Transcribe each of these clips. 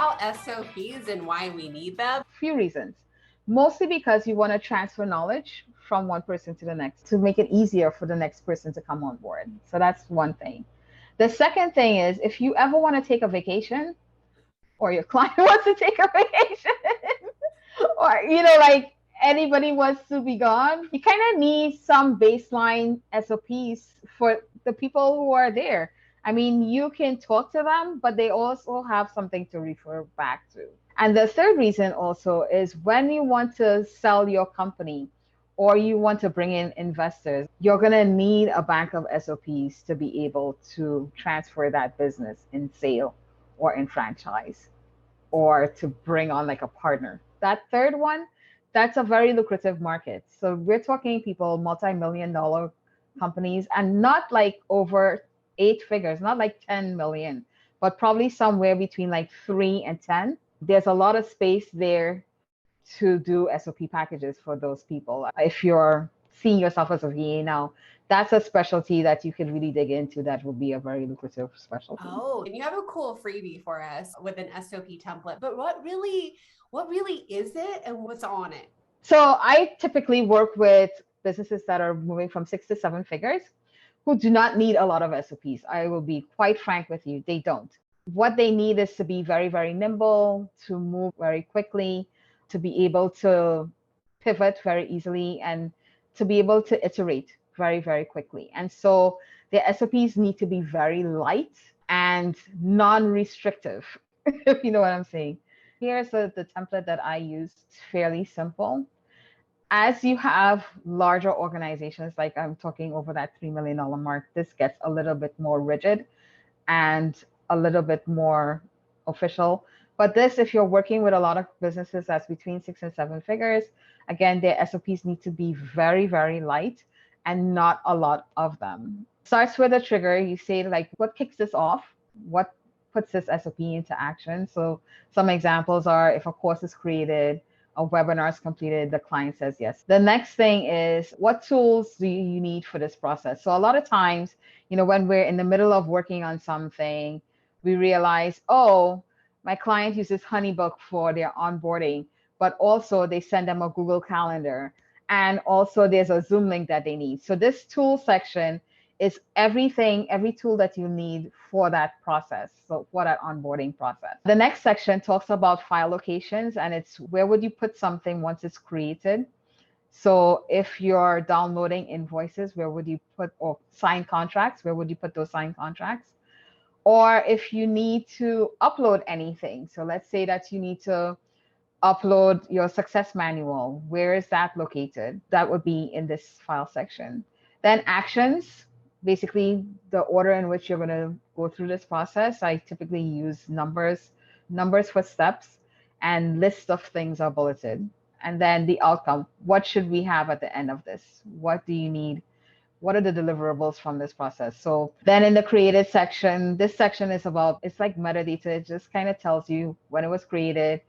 about SOPs and why we need them? Few reasons. Mostly because you want to transfer knowledge from one person to the next to make it easier for the next person to come on board. So that's one thing. The second thing is if you ever want to take a vacation or your client wants to take a vacation or, like anybody wants to be gone, you kind of need some baseline SOPs for the people who are there. I mean, you can talk to them, but they also have something to refer back to. And the third reason also is when you want to sell your company or you want to bring in investors, you're going to need a bank of SOPs to be able to transfer that business in sale or in franchise or to bring on like a partner. That third one, that's a very lucrative market. So we're talking people, multi-million-dollar companies, and not like over 8 figures, not like 10 million, but probably somewhere between like 3 and 10. There's a lot of space there to do SOP packages for those people. If you're seeing yourself as a VA now, that's a specialty that you can really dig into. That will be a very lucrative specialty. Oh, and you have a cool freebie for us with an SOP template, but what really is it and what's on it? So I typically work with businesses that are moving from 6 to 7 figures who do not need a lot of SOPs. I will be quite frank with you, they don't. What they need is to be very, very nimble, to move very quickly, to be able to pivot very easily, and to be able to iterate very, very quickly. And so the SOPs need to be very light and non-restrictive, if you know what I'm saying. Here's the template that I use. It's fairly simple. As you have larger organizations, like I'm talking over that $3 million mark, this gets a little bit more rigid and a little bit more official. But this, if you're working with a lot of businesses that's between 6 and 7 figures, again, their SOPs need to be very, very light and not a lot of them. Starts with a trigger. You say like, what kicks this off? What puts this SOP into action? So some examples are if a course is created, a webinar is completed, the client says yes. The next thing is what tools do you need for this process? So a lot of times, when we're in the middle of working on something, we realize, oh, my client uses Honeybook for their onboarding, but also they send them a Google Calendar. And also there's a Zoom link that they need. So this tool section is everything, every tool that you need for that process. So for that onboarding process. The next section talks about file locations, and it's where would you put something once it's created? So if you're downloading invoices, where would you put, or signed contracts, where would you put those signed contracts? Or if you need to upload anything. So let's say that you need to upload your success manual. Where is that located? That would be in this file section. Then actions, basically the order in which you're going to go through this process. I typically use numbers for steps, and lists of things are bulleted. And then the outcome, what should we have at the end of this? What do you need? What are the deliverables from this process? So then in the created section, this section is about, it's like metadata. It just kind of tells you when it was created,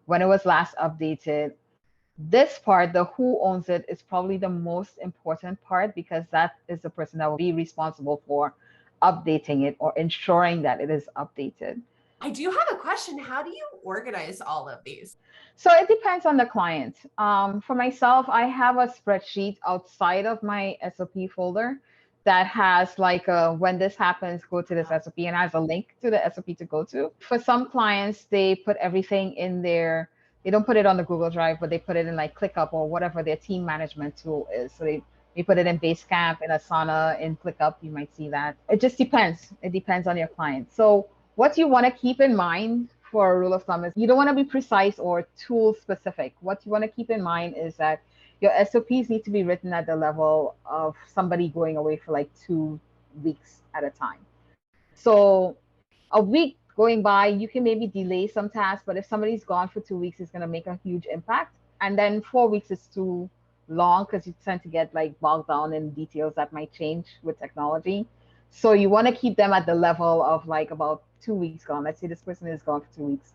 when it was last updated. This part, the who owns it, is probably the most important part because that is the person that will be responsible for updating it or ensuring that it is updated. I do have a question. How do you organize all of these? So it depends on the client. For myself, I have a spreadsheet outside of my SOP folder that has like when this happens, go to this SOP, and has a link to the SOP to go to. For some clients, they put everything in their, they don't put it on the Google Drive, but they put it in like ClickUp or whatever their team management tool is. So they put it in Basecamp, in Asana, in ClickUp, you might see that. It just depends. It depends on your client. So what you want to keep in mind for a rule of thumb is you don't want to be precise or tool specific. What you want to keep in mind is that your SOPs need to be written at the level of somebody going away for like 2 weeks at a time. So a week going by, you can maybe delay some tasks, but if somebody's gone for 2 weeks, it's going to make a huge impact. And then 4 weeks is too long because you tend to get like bogged down in details that might change with technology. So you want to keep them at the level of like about 2 weeks gone. Let's say this person is gone for 2 weeks.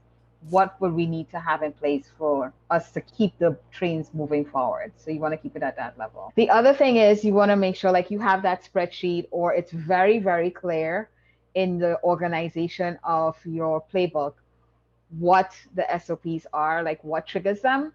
What would we need to have in place for us to keep the trains moving forward? So you want to keep it at that level. The other thing is you want to make sure like you have that spreadsheet or it's very, very clear in the organization of your playbook what the SOPs are, like what triggers them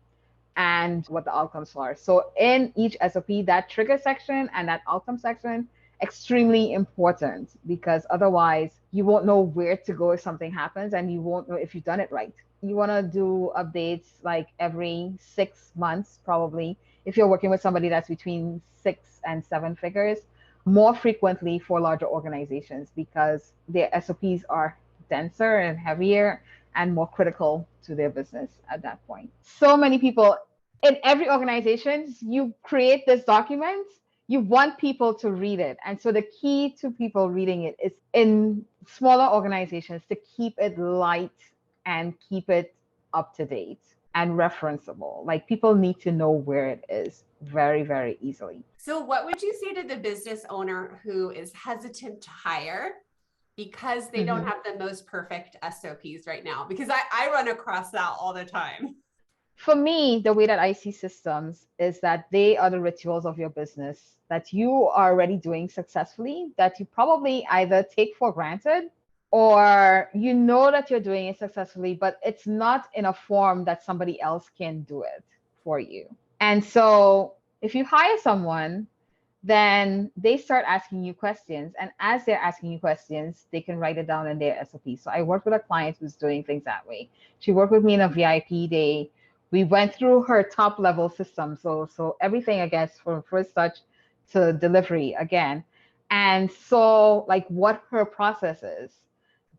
and what the outcomes are. So in each SOP, that trigger section and that outcome section, extremely important, because otherwise you won't know where to go if something happens and you won't know if you've done it right. You want to do updates like every 6 months, probably, if you're working with somebody that's between 6 and 7 figures, more frequently for larger organizations because their SOPs are denser and heavier and more critical to their business at that point. So many people in every organization, you create this document, you want people to read it. And so the key to people reading it is in smaller organizations to keep it light and keep it up to date and referenceable. Like people need to know where it is very, very easily. So what would you say to the business owner who is hesitant to hire because they don't have the most perfect SOPs right now? Because I run across that all the time. For me, the way that I see systems is that they are the rituals of your business that you are already doing successfully, that you probably either take for granted or you know that you're doing it successfully, but it's not in a form that somebody else can do it for you. And so if you hire someone, then they start asking you questions. And as they're asking you questions, they can write it down in their SOP. So I worked with a client who's doing things that way. She worked with me in a VIP day. We went through her top level system. So everything, I guess, from first touch to delivery again. And so like what her process is,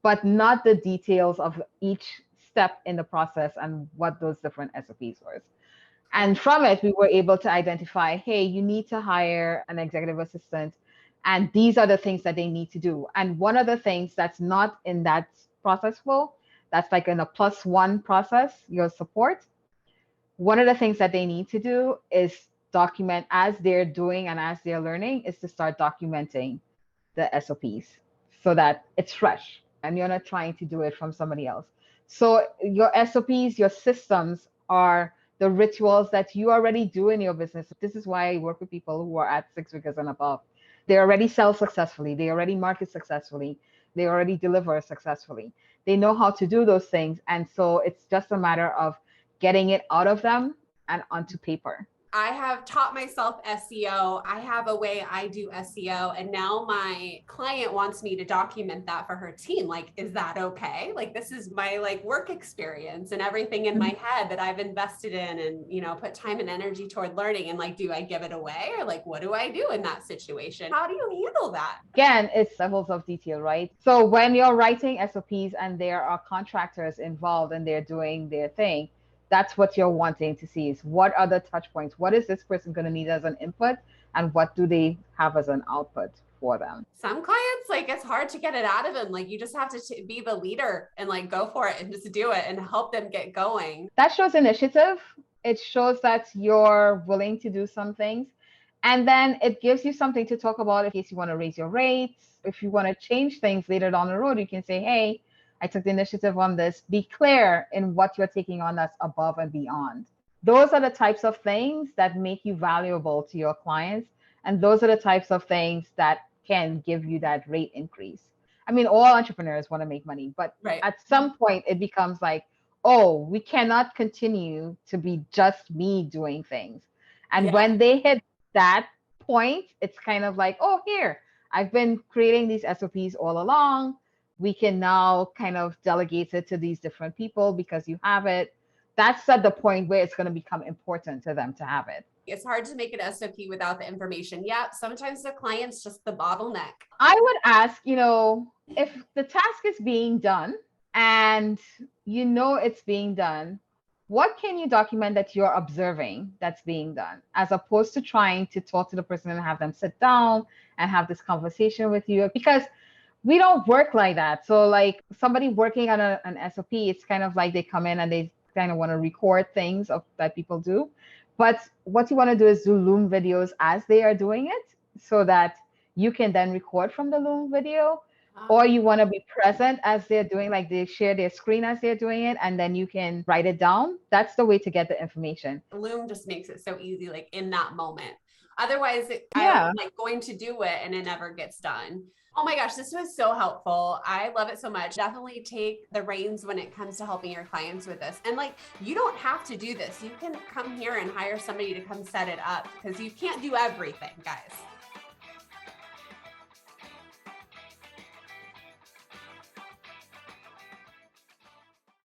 but not the details of each step in the process and what those different SOPs were. And from it, we were able to identify, hey, you need to hire an executive assistant. And these are the things that they need to do. And one of the things that's not in that process flow, that's like in a +1 process, your support. One of the things that they need to do is document as they're doing and as they're learning is to start documenting the SOPs so that it's fresh and you're not trying to do it from somebody else. So your SOPs, your systems are the rituals that you already do in your business. This is why I work with people who are at 6 figures and above. They already sell successfully. They already market successfully. They already deliver successfully. They know how to do those things. And so it's just a matter of getting it out of them and onto paper. I have taught myself SEO. I have a way I do SEO. And now my client wants me to document that for her team. Like, is that okay? Like, this is my like work experience and everything in my head that I've invested in and, you know, put time and energy toward learning. And like, do I give it away or like, what do I do in that situation? How do you handle that? Again, it's levels of detail, right? So when you're writing SOPs and there are contractors involved and they're doing their thing, that's what you're wanting to see is what are the touch points? What is this person going to need as an input? And what do they have as an output for them? Some clients, like it's hard to get it out of them. Like you just have to be the leader and like go for it and just do it and help them get going. That shows initiative. It shows that you're willing to do some things. And then it gives you something to talk about in case you want to raise your rates. If you want to change things later down the road, you can say, hey, I took the initiative on this. Be clear in what you're taking on that's above and beyond. Those are the types of things that make you valuable to your clients. And those are the types of things that can give you that rate increase. I mean, all entrepreneurs want to make money, but at some point it becomes like, oh, we cannot continue to be just me doing things. And when they hit that point, it's kind of like, oh, here, I've been creating these SOPs all along. We can now kind of delegate it to these different people because you have it. That's at the point where it's going to become important to them to have it. It's hard to make an SOP without the information. Yeah, sometimes the client's just the bottleneck. I would ask, you know, if the task is being done and you know it's being done, what can you document that you're observing that's being done, as opposed to trying to talk to the person and have them sit down and have this conversation with you? Because we don't work like that. So like somebody working on an SOP, it's kind of like they come in and they kind of want to record things that people do. But what you want to do is do Loom videos as they are doing it so that you can then record from the Loom video. Or you want to be present as they're doing, like they share their screen as they're doing it, and then you can write it down. That's the way to get the information. Loom just makes it so easy, like in that moment. Otherwise, Yeah. I'm like going to do it and it never gets done. Oh my gosh, this was so helpful. I love it so much. Definitely take the reins when it comes to helping your clients with this. And like, you don't have to do this. You can come here and hire somebody to come set it up because you can't do everything, guys.